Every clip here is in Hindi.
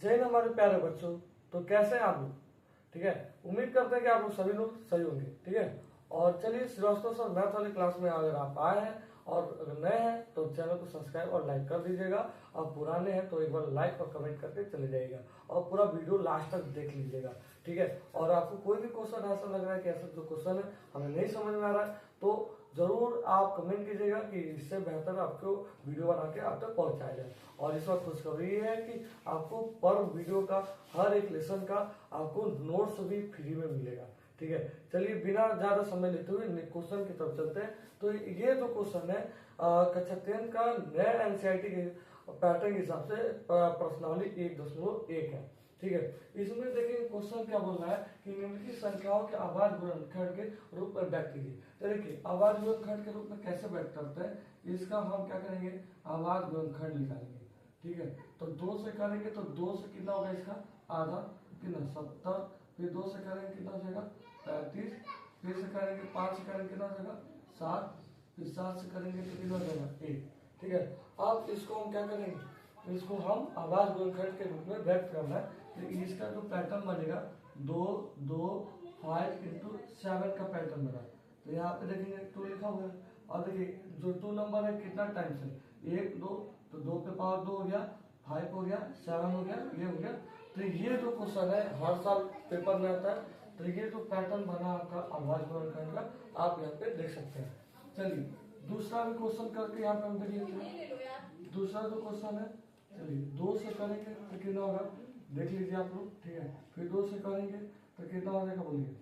जय हिंद हमारे प्यारे बच्चों। तो कैसे हैं आप लोग? ठीक है, उम्मीद करते हैं कि आप लोग सभी लोग सही होंगे। ठीक है, और चलिए श्रीवास्तव सर मैथ वाली क्लास में अगर आप आए हैं और अगर नए हैं तो चैनल को सब्सक्राइब और लाइक कर दीजिएगा, और पुराने हैं तो एक बार लाइक और कमेंट करके चले जाइएगा और पूरा वीडियो लास्ट तक देख लीजिएगा। ठीक है, और आपको कोई भी क्वेश्चन ऐसा लग रहा है कि ऐसा जो क्वेश्चन है हमें नहीं समझ में आ रहा है तो जरूर आप कमेंट कीजिएगा कि इससे बेहतर आपको वीडियो बना के आप तक पहुंचाया जाए। और इस वक्त खुशखबरी ये है कि आपको पर वीडियो का हर एक लेसन का आपको नोट्स भी फ्री में मिलेगा। ठीक है, चलिए बिना ज्यादा समय लेते हुए क्वेश्चन की तरफ चलते हैं। तो ये जो क्वेश्चन है कक्षा 10 का नया एनसीईआरटी के पैटर्न के हिसाब से प्रश्नावली 1.1 है। ठीक है, इसमें देखिए क्वेश्चन क्या बोल रहा है कि निम्नलिखित संख्याओं के आवाज गुणनखंड के रूप में व्यक्त कीजिए। तो देखिए आवाज गुणनखंड के रूप में कैसे व्यक्त करते हैं, इसका हम क्या करेंगे, आवाज गुणनखंड निकालेंगे। ठीक है, तो 2 से करेंगे तो 2 से कितना होगा, इसका आधा कितना 70, फिर 2 से करेंगे कितना हो जाएगा 35, फिर से करेंगे 5 से करेंगे कितना हो जाएगा 7, फिर 7 से करेंगे तो कितना हो जाएगा 1। ठीक है, अब इसको हम क्या करेंगे, तो इसको हम आवाज गुणनखंड के रूप में व्यक्त करना है। तो इसका जो पैटर्न बनेगा 2 2 5 इंटू 7 का पैटर्न बना। तो यहाँ पे देखेंगे 2 लिखा हुआ है, और देखिए जो 2 नंबर है कितना टाइम्स है 1 2, तो 2 पे पावर 2 हो गया, 5 हो गया, 7 हो गया, ये हो गया। तो ये जो क्वेश्चन है हर साल पेपर में आता है। तो ये जो पैटर्न बना आपका आवाज गुणनखंड का आप यहाँ पे देख सकते हैं। चलिए दूसरा भी क्वेश्चन करके यहाँ पे हम देख लेते हैं। दूसरा जो क्वेश्चन है, चलिए 2 से करेंगे तो कितना होगा देख लीजिए आप लोग। ठीक है, फिर 2 से करेंगे तो कितना हो जाएगा, बोलिए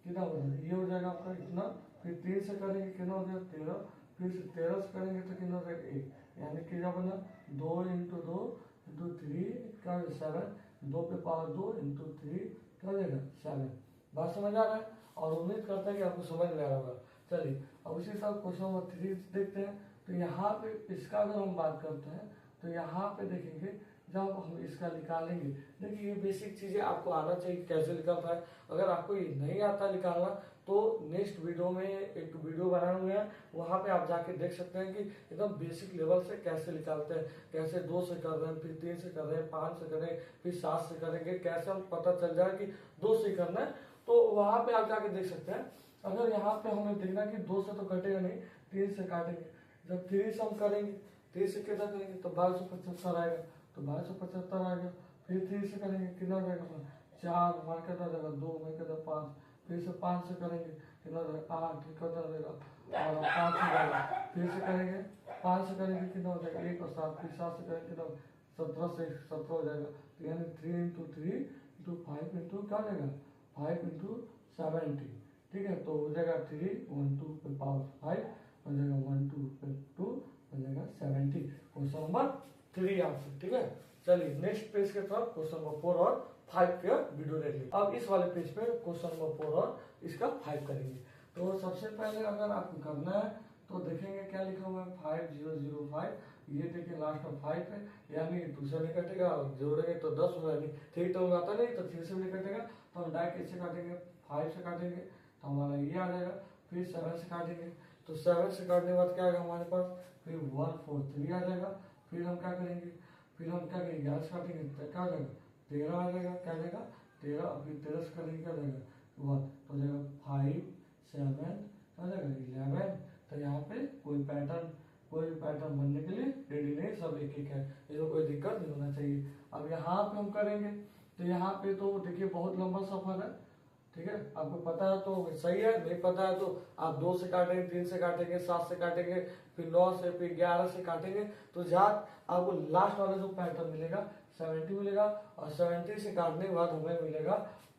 कितना हो जाएगा, ये हो जाएगा आपका इतना। फिर 3 से करेंगे कितना हो जाएगा 13, फिर से 13 से करेंगे तो कितना हो जाएगा 1, यानी कि क्या बना 2 इंटू 2 इंटू 3 क्या 7, 2 पे पावर 2 इंटू 3 क्या हो जाएगा 7। बात समझ आ रहा है, और उम्मीद करते हैं कि आपको समझ में आ रहा होगा। चलिए अब उसी साथ क्वेश्चन नंबर 3 देखते हैं। तो यहाँ पे इसका अगर हम बात करते हैं तो यहाँ पे देखेंगे जब हम इसका निकालेंगे, देखिए ये बेसिक चीजें आपको आना चाहिए कैसे निकलता है। अगर आपको ये नहीं आता निकालना तो नेक्स्ट वीडियो में एक वीडियो बनाए हुए हैं, वहां पे आप जाके देख सकते हैं कि एकदम बेसिक लेवल से कैसे निकालते हैं, कैसे 2 से कर रहे हैं, फिर 3 से कर रहे हैं, 5 से करें, फिर 7 से करेंगे, कैसे हम पता चल जाए कि 2 से करना है। तो वहां पे आप जाके देख सकते हैं। अगर यहाँ पे हमें देखना कि 2 से तो कटेगा नहीं, 3 से काटेंगे। जब 3 से हम करेंगे 3 से कितना करेंगे तो 1275 आएगा, तो 1275 आ गया। फिर 3 से करेंगे कितना हो जाएगा 4, हमारा कितना हो जाएगा 2, मैं कहता 5, फिर से 5 से करेंगे कितना हो जाएगा 8, कितना हो जाएगा और 5 से जाएगा। फिर से करेंगे 5 से करेंगे कितना हो जाएगा 1 और 7, फिर 7 से करेंगे कितना 17 से 17 हो जाएगा। तो यानी 3 इंटू 3 इंटू 5 इंटू क्या हो जाएगा 5 इंटू 70। ठीक है, तो हो जाएगा 3 1 2 पे पावर 5 हो जाएगा 1 2 पे 2 हो जाएगा 70। Question number 3 answer. ठीक है, चलिए नेक्स्ट पेज के तरफ क्वेश्चन नंबर 4 और 5 का वीडियो देख लीजिए। अब इस वाले पेज पे क्वेश्चन नंबर 4 और इसका 5 करेंगे। तो सबसे पहले अगर आपको करना है तो देखेंगे क्या लिखा हुआ है 5005। ये देखिए लास्ट में 5 है, यानी 2 से नहीं कटेगा, जोड़ेंगे तो 10 होगा, नहीं 3 तो आता नहीं तो 3 से भी नहीं कटेगा। तो हम डायरेक्ट इससे काटेंगे 5 से काटेंगे तो हमारा ये आ जाएगा। फिर 7 से काटेंगे तो 7 से काटने के बाद क्या आएगा हमारे पास, फिर 143 आ जाएगा। फिर हम क्या करेंगे, फिर हम क्या करेंगे 11 से काटेंगे तो क्या आ जाएगा 13 आ जाएगा, क्या आ जाएगा 13। फिर 13 से करेंगे क्या आ जाएगा 1, तो हो जाएगा 5 7 क्या हो जाएगा 11। तो यहाँ पे कोई भी पैटर्न बनने के लिए रेडी नहीं, सब एक एक है, इसमें कोई दिक्कत नहीं होना चाहिए। अब यहाँ पे हम करेंगे तो यहाँ पे तो देखिए बहुत लंबा सफर है। ठीक है, आपको पता है तो सही है, नहीं पता है तो आप 2 से काटेंगे, 3 से काटेंगे, 7 से काटेंगे, फिर 9 से, फिर 11 से काटेंगे। तो जहाँ आपको लास्ट वाला जो पैटर्न मिलेगा 70 मिलेगा, और 70 से काटने के बाद हमें मिलेगा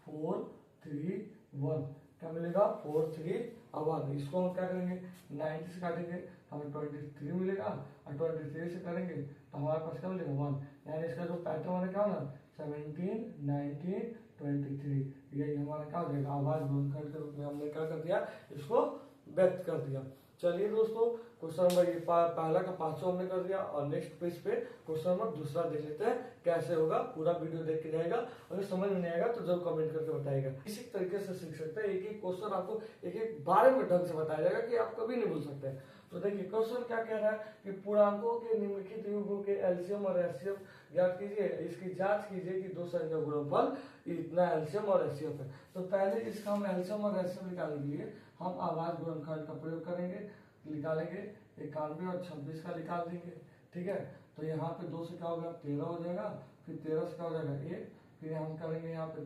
4 3 1। क्या मिलेगा 4 3 और 1। इसको हम क्या करेंगे 90 से काटेंगे तो हमें 23 मिलेगा, और 23 से करेंगे तो हमारे पास क्या मिलेगा 1। यानी इसका जो पैटर्न होने क्या होना 17 19 23, यही हमारा क्या हो जाएगा आवाज गुणनखंड के रूप में हमने क्या कर दिया, इसको व्यक्त कर दिया। चलिए दोस्तों क्वेश्चन नंबर ये पहला का 5वां हमने कर दिया, और नेक्स्ट पेज पे क्वेश्चन नंबर दूसरा देख लेते हैं कैसे होगा। पूरा वीडियो देख के जाएगा, अगर समझ में नहीं आएगा तो जरूर कमेंट करके बताइएगा। इसी तरीके से सीख सकते हैं, एक एक क्वेश्चन आपको एक एक बारे में ढंग से बताया जाएगा कि आप कभी नहीं भूल सकते हैं। तो देखिए क्वेश्चन क्या कह रहा है कि पूर्णांकों के निम्नलिखित युग्मों के एलसीएम और एचसीएफ ज्ञात कीजिए, इसकी जांच कीजिए कि दो संख्या का गुणनफल इतना एलसीएम और एचसीएफ है। तो पहले इसका हम एलसीएम और एचसीएफ निकालने के लिए हम आवाज गुणनखंड का प्रयोग करेंगे, निकालेंगे 91 और 26 का निकाल देंगे, ठीक है। तो यहाँ पे 2 से क्या होगा 13 हो जाएगा, फिर 13 से क्या हो जाएगा 1, फिर हम करेंगे यहाँ पे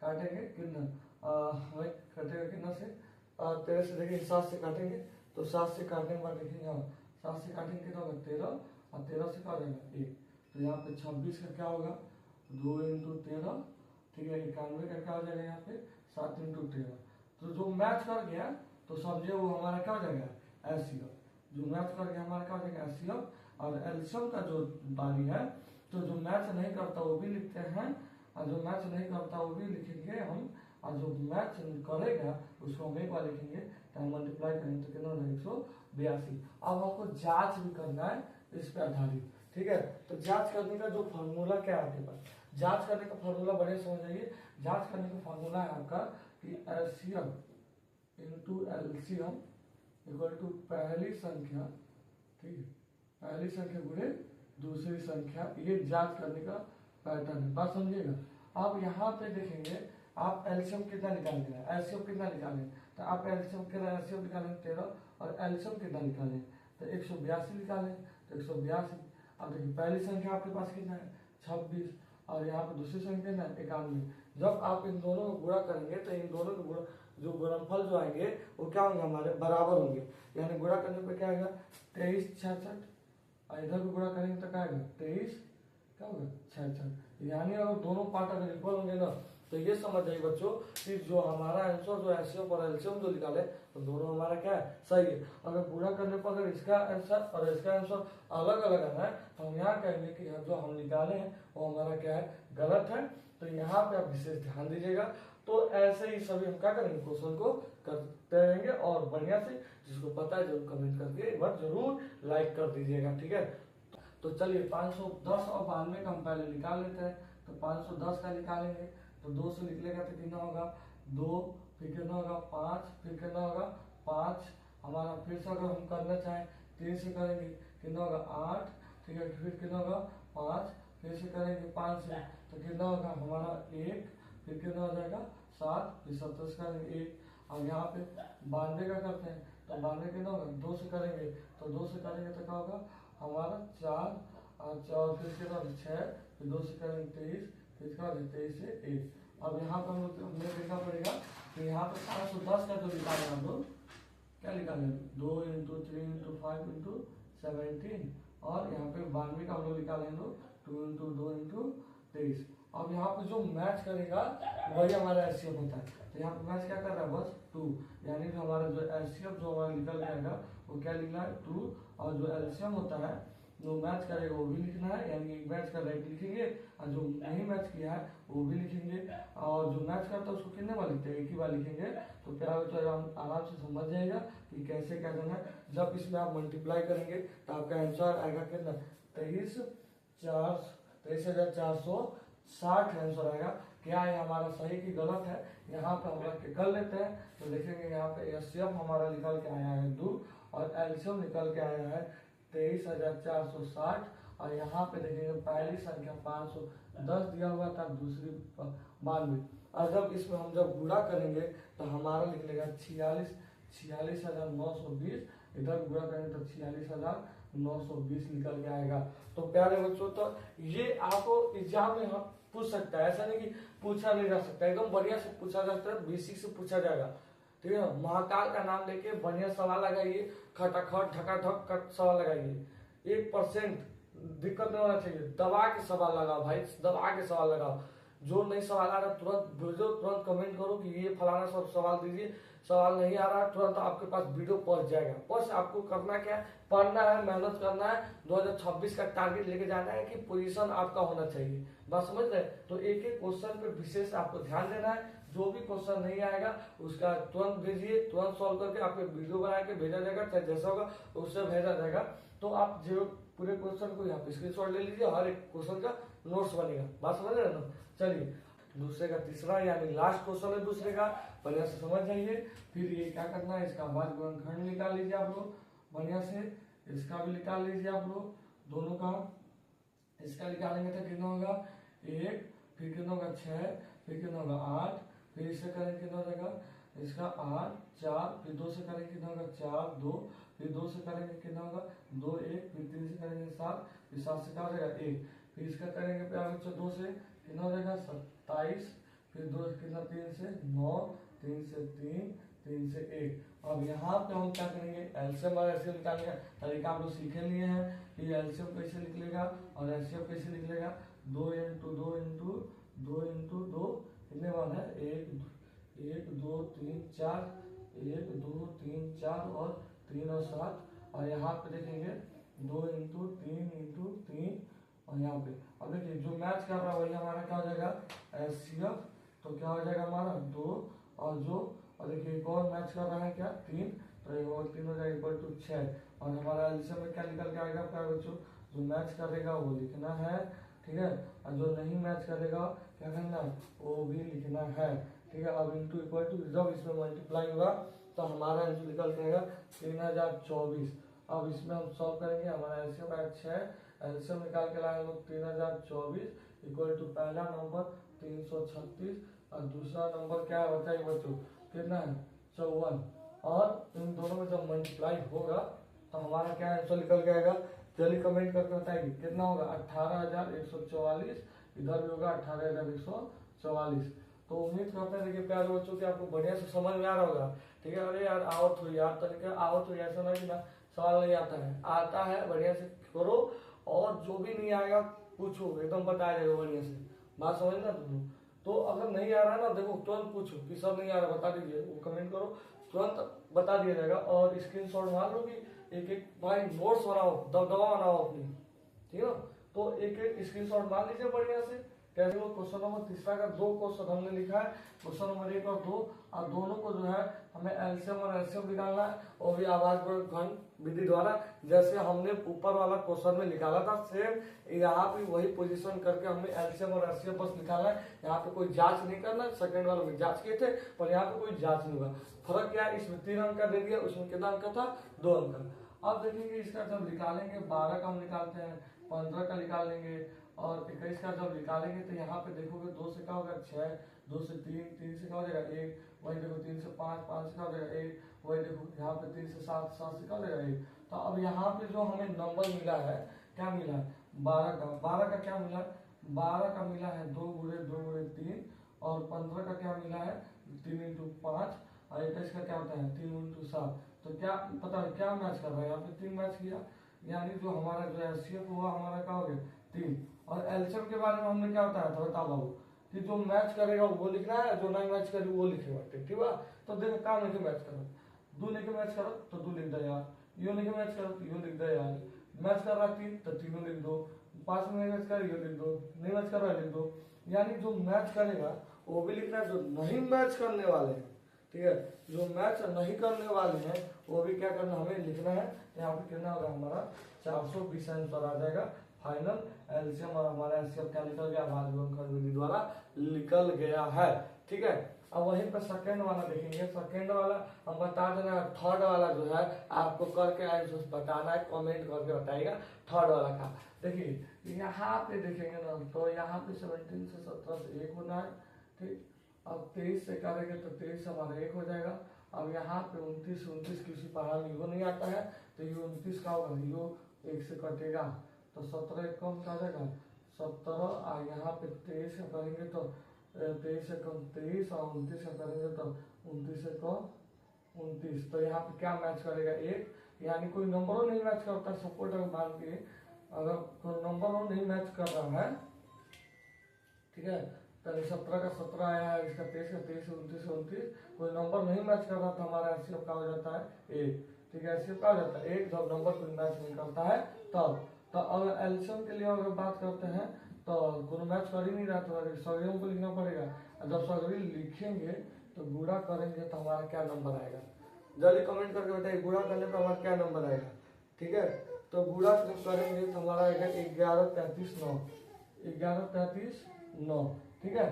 काटेंगे कितना हमें कटेगा कितना से 13 से देखिए 7 से काटेंगे, तो 7 से काटने के बाद देखिए यहाँ 7 से काटेंगे कितना होगा 13, और 13 से क्या हो जाएगा 1, तो यहाँ पे 26 का क्या होगा 2 × 13, ठीक है। 91 का क्या हो जाएगा यहाँ पे 7 × 13। तो जो मैच कर गया तो समझे वो हमारा क्या हो जाएगा एलसीएम, जो मैच कर गया हमारा क्या हो जाएगा एलसीएम। और एलसीएम का जो बारी है, तो जो मैच नहीं करता वो भी लिखते हैं, और जो मैच नहीं करता वो भी लिखेंगे हम, और जो मैच करेगा उसको हम एक बार लिखेंगे, तो हम मल्टीप्लाई करेंगे तो कितना हो जाएगा 182। अब हमको जांच भी करना है इस पे आधारित, ठीक है। तो जांच करने का जो फार्मूला क्या है आपके पास, जांच करने का फार्मूला बढ़िया समझ जाइए। जांच करने का फार्मूला है आपका कि LCM into LCM equal to पहली संख्या, ठीक है, पहली संख्या गुणे दूसरी संख्या, ये जांच करने का पैटर्न है, बात समझिएगा। आप यहाँ पे देखेंगे आप एलसीएम कितना निकालेंगे, एलसीएम कितना निकालेंगे, तो आप एलसीएम निकालेंगे 13, और एलसीएम कितना निकालेंगे तो 182 निकालें, तो 182। अब देखिए पहली संख्या आपके पास कितना है 26, और यहाँ पे दूसरी संख्या ना 91। जब आप इन दोनों को गुणा करेंगे तो इन दोनों के गुणा जो गुणनफल जो आएंगे वो क्या होंगे हमारे बराबर होंगे, यानी गुणा करने पे क्या आएगा 23 66, और इधर भी गुणा करेंगे तो क्या आएगा 23 क्या होगा 66, यानी अगर दोनों पार्ट अगर इक्वल होंगे ना तो ये समझ जाइए बच्चों कि जो हमारा आंसर जो एलसीएम और एलसीएम जो निकाले तो दोनों हमारा क्या है सही है। अगर पूरा करने पर अगर इसका आंसर और इसका आंसर अलग अलग आना है तो हम यहाँ कहेंगे कि जो हम निकाले हैं वो हमारा क्या है गलत है। तो यहाँ पे आप विशेष ध्यान दीजिएगा। तो ऐसे ही सभी हम क्या करेंगे क्वेश्चन को करते रहेंगे, और बढ़िया से जिसको पता है जरूर कमेंट करके एक बार जरूर लाइक कर दीजिएगा, ठीक है। तो चलिए 510 और 92 का हम पहले निकाल लेते हैं। तो 510 का निकालेंगे तो 2 से निकलेगा तो कितना होगा 2, फिर कितना होगा 5, फिर कितना होगा 5, हमारा फिर से अगर हम करना चाहें 3 से करेंगे कितना होगा 8, ठीक है, फिर कितना होगा 5, फिर से करेंगे 5 से तो कितना होगा हमारा 1, फिर कितना हो जाएगा 7, फिर 27 करेंगे 1, और यहाँ पे 92 का करते हैं तो 92 कितना होगा 2 से करेंगे, तो 2 से करेंगे तो क्या होगा हमारा 4, और फिर कितना होगा 6, फिर 2 से करेंगे 23, फिर इसका 23 से 1। अब यहाँ पर हमें देखना पड़ेगा कि यहाँ पे 510 का जो निकाले हम लोग क्या निकाले 2 × 3 × 5 × 17, और यहाँ पे 92 का हम लोग निकाले हम लोग 2 × 2 × 23। अब यहाँ पे जो मैच करेगा वही हमारा एलसीएम होता है। तो यहाँ पे मैच क्या कर रहा है बस 2, यानी जो हमारा जो एलसीएम जो हमारा निकल जाएगा वो क्या लिखना है 2, और जो एलसीएम होता है जो मैच करेगा वो भी लिखना है, यानी मैच कर रहा है लिखेंगे, और जो नहीं मैच किया है वो भी लिखेंगे, और जो मैच करता है उसको कितने बार लिखते हैं एक ही बार लिखेंगे। तो क्या तो आराम से समझ जाएगा कि कैसे क्या करना है। जब इसमें आप मल्टीप्लाई करेंगे तो आपका आंसर आएगा कितना 23,460 आंसर आएगा। क्या है हमारा सही कि गलत है यहाँ पे हम रख के कर लेते हैं। तो देखेंगे यहाँ पे एलसीएम हमारा निकल के आया है 2, और एलसीएम निकल के आया है 23,460, और यहाँ पे देखेंगे पहली संख्या 510 दिया हुआ था, दूसरी 92, और जब इसमें हम जब गुणा करेंगे तो हमारा निकलेगा 46,920, इधर गुणा करेंगे तो 46,920 निकल के आएगा। तो प्यारे बच्चों तो ये आपको एग्जाम में हम पूछ सकता है, ऐसा नहीं कि पूछा नहीं जा सकता, एकदम बढ़िया से पूछा जा सकता है, बेसिक से पूछा जाएगा, ठीक है। महाकाल का नाम लेके बढ़िया सवाल लगाइए, खटाखट ढकाढक का सवाल लगाइए, 1% दिक्कत नहीं होना चाहिए, दबा के सवाल लगाओ भाई, दबा के सवाल लगाओ। जो नहीं सवाल आ रहा तुरंत भेजो, तुरंत कमेंट करो कि ये फलाना सब सवाल दीजिए, सवाल नहीं आ रहा तुरंत आपके पास वीडियो पहुंच जाएगा। बस आपको करना क्या है, पढ़ना है, मेहनत करना है, 2026 का टारगेट लेके जाना है कि पोजीशन आपका होना चाहिए, बस समझ रहे। तो एक एक क्वेश्चन पे विशेष आपको ध्यान देना है, जो भी क्वेश्चन नहीं आएगा उसका तुरंत भेजिए, तुरंत सॉल्व करके आपको वीडियो बना के भेजा जाएगा, चाहे जैसा होगा उससे भेजा जाएगा। तो आप जो पूरे क्वेश्चन को यहाँ पे स्क्रीनशॉट ले लीजिए, हर एक क्वेश्चन का नोट्स बनेगा, बात समझ रहे ना। चलिए दूसरे का तीसरा यानी लास्ट क्वेश्चन है दूसरे का, बढ़िया से समझ जाइए। फिर ये क्या करना है, इसका अभाज्य गुणनखंड निकाल लीजिए आप लोग बढ़िया से, इसका भी निकाल लीजिए आप लोग दोनों का। इसका निकालेंगे तो कितना होगा 1, फिर कितना होगा 6, फिर कितना होगा 8, फिर इससे करेंगे कितना हो जाएगा इसका 8, 4, फिर 2 से करेंगे कितना होगा 4, 2, फिर 2 से करेंगे कितना होगा 2, 1, फिर 3 से करेंगे 7, फिर 7 से क्या हो जाएगा 1, फिर इसका करेंगे प्यारे बच्चों 2 से कितना हो जाएगा 27, फिर 2 कितना 3 से 9, 3 से 3, 3 से 1। अब यहाँ पे हम क्या करेंगे एलसीएम और एचसीएफ निकालने का तरीका आप लोग सीखे लिए हैं कि एलसीएम कैसे निकलेगा और एचसीएफ कैसे निकलेगा। 2 इंटू 2 इंटू 2 इंटू 2 कितने बार है 1 2 3 4, 1 2 3 4 और 3 और 7, और यहाँ पे देखेंगे 2 इंटू 3 इंटू 3, और यहाँ पे अब देखिए जो मैच कर रहा है वही हमारा क्या हो जाएगा एचसीएफ, तो क्या हो जाएगा हमारा 2, और जो और देखिए कौन मैच कर रहा है क्या 3, तो 1 और 3 हो जाएगा इक्वल टू 6, और हमारा एलसीएम में क्या निकल के आएगा प्यारे बच्चों जो मैच करेगा वो लिखना है, ठीक है, और जो नहीं मैच करेगा क्या करना है वो भी लिखना है, ठीक है। अब इंटू इक्वल टू जब इसमें मल्टीप्लाई होगा तो हमारा आंसर निकल के आएगा 3024। अब इसमें हम सॉल्व करेंगे, हमारा एलसीएम आया 6, एलसीएम निकाल के लाए हम लोग 3024 इक्वल टू पहला नंबर 336 और दूसरा नंबर क्या है बताइए बच्चों कितना है 54, और इन दोनों में जब मल्टीप्लाई होगा तो हमारा क्या आंसर निकल के आएगा, जल्दी कमेंट करके बताइए कितना होगा 18,144, इधर भी होगा 18,144। तो उम्मीद करते हैं देखिए प्यारे बच्चों कि आपको बढ़िया से समझ में आ रहा होगा, ठीक है। अरे यार आओ थोड़ी यार तरीके आओ थोड़ी, ऐसा नहीं ना सवाल नहीं आता है, आता है बढ़िया से करो, और जो भी नहीं आएगा पूछो एकदम बताया जाएगा बढ़िया से, बात समझ ना तुम। तो अगर नहीं आ रहा है ना देखो तुरंत पूछो कि सब नहीं आ रहा बता दीजिए, वो कमेंट करो तुरंत बता दिया जाएगा, और स्क्रीनशॉट मार लो कि एक एक भाई नोट्स बनाओ दबदबा बनाओ अपनी, ठीक है ना। तो एक एक स्क्रीनशॉट मार लीजिए बढ़िया से, कैसे वो क्वेश्चन नंबर तीसरा का 2 क्वेश्चन हमने लिखा है, क्वेश्चन नंबर 1 और 2, और दोनों को जो है हमें एलसीएम और एलसीएम निकालना है, और भी आवाज घन विधि द्वारा, जैसे हमने ऊपर वाला क्वेश्चन में निकाला था सेम यहाँ पे वही पोजीशन करके हमें एलसीएम और एलसीएम बस निकालना है। यहाँ पे कोई जांच नहीं करना, सेकंड वाले में जांच किए थे पर यहाँ पे कोई जांच नहीं होगा। फर्क क्या है, इसमें 3 अंक का दे दिया, उसमें कितना अंक था 2 अंक का। अब देखेंगे इसका जब निकालेंगे 12 का हम निकालते हैं, 15 का निकाल लेंगे, और 21 का जब निकालेंगे तो यहाँ पे देखोगे 2 से क्या होगा 6, 2 से 3, 3 से क्या हो जाएगा 1, वही देखो 3 से 5, 5 से क्या हो जाएगा 1, वही देखो यहाँ पे 3 से 7, 7 से क्या हो जाएगा 1। तो अब यहाँ पे जो हमें नंबर मिला है क्या मिला है 12 का, 12 का क्या मिला 12 का मिला है 2 गुणे 2 गुणे 3, और 15 का क्या मिला है 3 इंटू 5, और 21 का क्या होता है 3 इंटू 7। तो क्या पता है क्या मैच कर रहा है, यहाँ पे 3 मैच किया, यानी जो हमारा जो एलसीएम हुआ हमारा क्या हो गया 3। और एलसीएम के बारे में हमने क्या बताया था बता बाबू कि जो मैच करेगा वो लिखना है, जो नहीं मैच करेगा वो लिखेगा, ठीक है। तो देखो काम लेके मैच करो, 2 लेके मैच करो तो 2 लिख दो यार, यो लेके मैच करो तो यो लिख दो यार, मैच कर रहा 3 तो 3 लिख दो, 5 में मैच कर यो लिख दो, नहीं मैच कर रहा लिख दो। यानी जो मैच करेगा वो भी लिखना है, जो नहीं मैच करने वाले हैं, ठीक है, जो मैच नहीं करने वाले हैं वो भी क्या करना हमें लिखना है। यहाँ पे कितना होगा हमारा 420 आंसर आ जाएगा फाइनल एलसीएम, और हमारा एलसीएम क्या निकल गया भाज्य विधि द्वारा निकल गया है, ठीक है। अब वहीं पर सेकंड वाला देखेंगे, सेकंड वाला हम बता देना, थर्ड वाला जो है आपको करके आंसर बताना है, कमेंट करके बताएगा थर्ड वाला का। देखिए यहाँ पे देखेंगे ना तो यहाँ पे 17 से 17 से 1 होना है, ठीक। अब 23 से करेंगे तो 23 हमारा 1 हो जाएगा। अब यहाँ पे 29 29 किसी पहाड़ में नहीं आता है तो ये 29 का होगा, यो 1 से कटेगा तो 17 एक कम का जाएगा 17, और यहाँ पे 23 का करेंगे तो 23 से कम 23, और 29 का करेंगे तो 29 से कम 29। तो यहाँ पे क्या मैच करेगा 1, यानी कोई नंबरों नहीं मैच करता, सपोर्ट मान के अगर कोई नंबरों नहीं मैच कर रहा है, ठीक है, तो 17 का 17 आया है, इसका 23 का 23, 29 29, कोई नंबर नहीं मैच कर रहा तो हमारा एलसीएम का हो जाता है 1, ठीक है। एलसीएम का हो जाता है 1 जब नंबर कोई मैच नहीं करता है तब। तो अगर एलसीएम के लिए अगर बात करते हैं तो कोई मैच कर ही नहीं रहा तो सगड़ियों को लिखना पड़ेगा, और जब सगड़ी लिखेंगे तो गुणा करेंगे तो हमारा क्या नंबर आएगा, जल्दी कमेंट करके बताइए गुणा करने पर हमारा क्या नंबर आएगा, ठीक है। तो गुणा करेंगे तो हमारा आएगा 11 35 9, 11 35 9, ठीक है।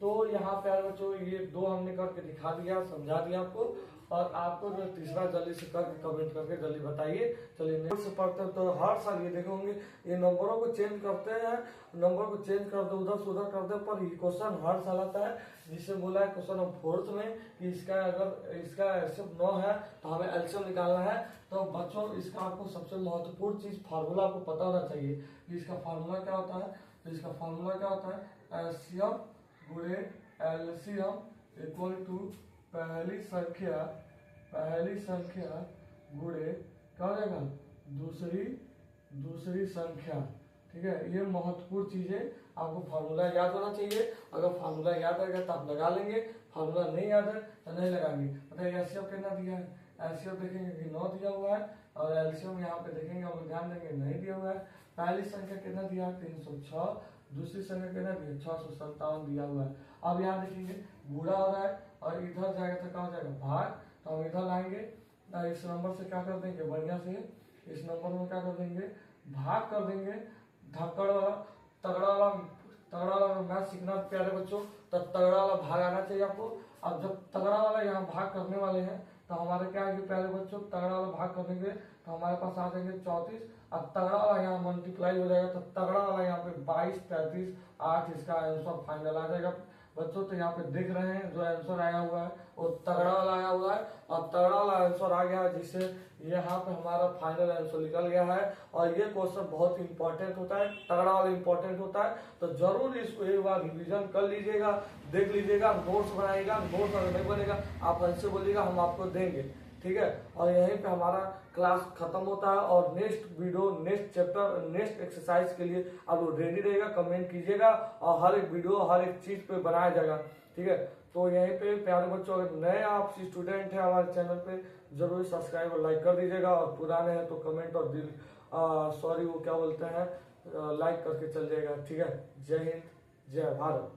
तो यहाँ पे बच्चों ये 2 हमने करके दिखा दिया, समझा दिया आपको, और आपको जो तीसरा जल्दी से करके कमेंट करके जल्दी बताइए। चलिए नेक्स्ट से पढ़ते हैं। तो हर साल ये देखोगे ये नंबरों को चेंज करते हैं, नंबर को चेंज करते उधर से उधर करते हैं, पर ये क्वेश्चन हर साल आता है। जिससे बोला है क्वेश्चन नंबर 4th में कि इसका अगर इसका सिर्फ 9 है तो हमें एलसीएम निकालना है। तो बच्चों इसका आपको सबसे महत्वपूर्ण चीज फार्मूला आपको पता होना चाहिए कि इसका फार्मूला क्या होता है। तो इसका फार्मूला क्या होता है, एलसीएम गुणे एलसीएम इक्वल टू पहली संख्या गुणे क्या हो जाएगा दूसरी संख्या। ठीक है, ये महत्वपूर्ण चीज है, आपको फार्मूला याद होना चाहिए। अगर फार्मूला याद रहेगा तो आप लगा लेंगे, फार्मूला नहीं याद है तो नहीं लगाएंगे। बताइए एलसीएम कितना दिया है, एलसीएम देखेंगे कि 9 दिया हुआ है, और एलसीएम यहाँ पे देखेंगे हम ध्यान देंगे नहीं दिया हुआ है। पहली संख्या कितना दिया है 306, दूसरी संख्या कितना दिया 657 दिया हुआ है। अब यहाँ देखेंगे गुणा हो रहा है और इधर जाएगा तो क्या हो जाएगा भाग, तो हम इधर लाएंगे। इस नंबर से क्या कर देंगे बढ़िया से, इस नंबर में क्या कर देंगे भाग कर देंगे। तगड़ा वाला मैथ सीखना प्यारे बच्चों, तो तगड़ा वाला भाग आना चाहिए आपको। अब जब तगड़ा वाला यहाँ भाग करने वाले हैं तो हमारे क्या आएंगे प्यारे बच्चों, तगड़ा वाला भाग कर देंगे तो हमारे पास आ जाएंगे 34। अब तगड़ा वाला यहाँ मल्टीप्लाई हो जाएगा तो तगड़ा वाला यहाँ पे 22, 33, 8 इसका आंसर फाइनल आ जाएगा बच्चों। तो यहाँ पे देख रहे हैं जो आंसर आया हुआ है वो तगड़ा वाला आया हुआ है, और तगड़ा वाला आंसर आ गया है, जिससे यहाँ पे हमारा फाइनल आंसर निकल गया है। और ये क्वेश्चन बहुत इंपॉर्टेंट होता है, तगड़ा वाला इंपॉर्टेंट होता है, तो जरूर इसको एक बार रिवीजन कर लीजिएगा, देख लीजिएगा, नोट्स बनाइएगा। नोट्स अगर नहीं बनेगा आप हमसे बोलिएगा, हम आपको देंगे। ठीक है, और यहीं पे हमारा क्लास खत्म होता है। और next video, next chapter, next exercise के लिए आप लोग रेडी रहेगा, कमेंट कीजिएगा, और हर एक वीडियो हर एक चीज पे बनाया जाएगा। ठीक है, तो यहीं पे प्यारे बच्चों अगर नए आप स्टूडेंट हैं हमारे चैनल पे जरूर सब्सक्राइब और लाइक कर दीजिएगा, और पुराने हैं तो कमेंट और सॉरी वो क्या बोलते हैं लाइक करके चल जाएगा। ठीक है, जय हिंद, जय भारत।